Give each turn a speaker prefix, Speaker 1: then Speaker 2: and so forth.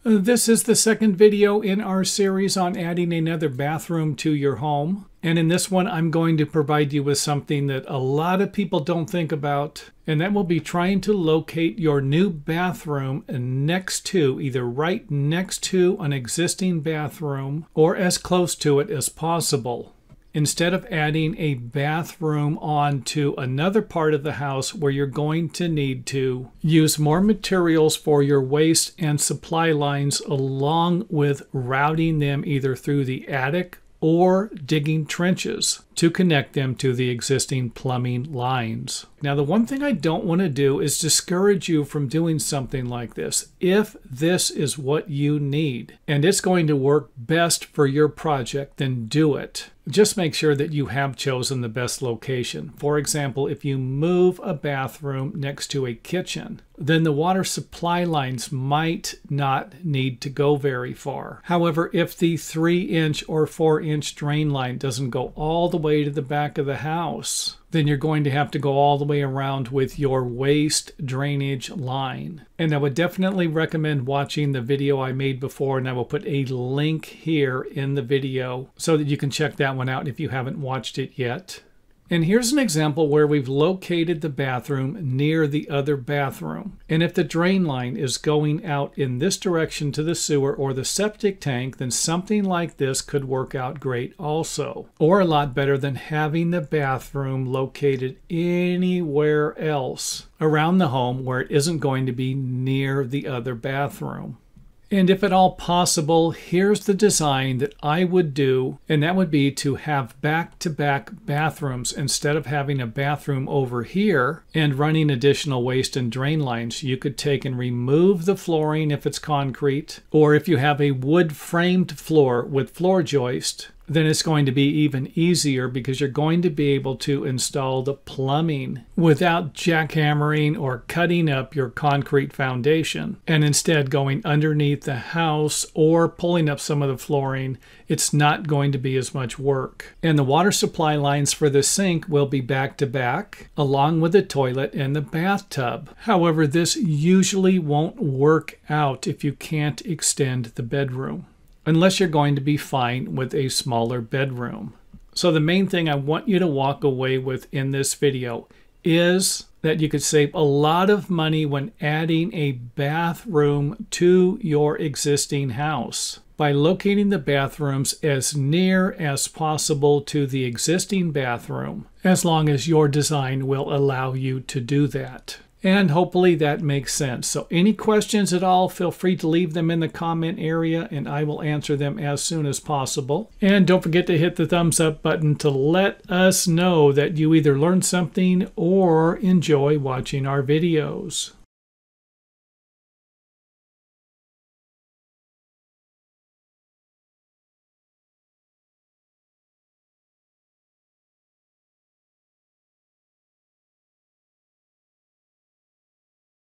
Speaker 1: This is the second video in our series on adding another bathroom to your home. And in this one, I'm going to provide you with something that a lot of people don't think about, and that will be trying to locate your new bathroom next to, either right next to an existing bathroom or as close to it as possible. Instead of adding a bathroom onto another part of the house where you're going to need to use more materials for your waste and supply lines, along with routing them either through the attic or digging trenches to connect them to the existing plumbing lines. Now, the one thing I don't want to do is discourage you from doing something like this. If this is what you need and it's going to work best for your project, then do it. Just make sure that you have chosen the best location. For example, if you move a bathroom next to a kitchen, then the water supply lines might not need to go very far. However, if the 3-inch or 4-inch drain line doesn't go all the way to the back of the house, then you're going to have to go all the way around with your waste drainage line. And I would definitely recommend watching the video I made before, and I will put a link here in the video so that you can check that one out if you haven't watched it yet. And here's an example where we've located the bathroom near the other bathroom. And if the drain line is going out in this direction to the sewer or the septic tank, then something like this could work out great also. Or a lot better than having the bathroom located anywhere else around the home where it isn't going to be near the other bathroom. And if at all possible, here's the design that I would do, and that would be to have back-to-back bathrooms. Instead of having a bathroom over here and running additional waste and drain lines, you could take and remove the flooring if it's concrete, or if you have a wood-framed floor with floor joist, then it's going to be even easier because you're going to be able to install the plumbing without jackhammering or cutting up your concrete foundation, and instead going underneath the house or pulling up some of the flooring. It's not going to be as much work. And the water supply lines for the sink will be back to back, along with the toilet and the bathtub. However, this usually won't work out if you can't extend the bedroom, unless you're going to be fine with a smaller bedroom. So the main thing I want you to walk away with in this video is that you could save a lot of money when adding a bathroom to your existing house by locating the bathrooms as near as possible to the existing bathroom, as long as your design will allow you to do that. And hopefully that makes sense. So any questions at all, feel free to leave them in the comment area and I will answer them as soon as possible. And don't forget to hit the thumbs up button to let us know that you either learned something or enjoy watching our videos.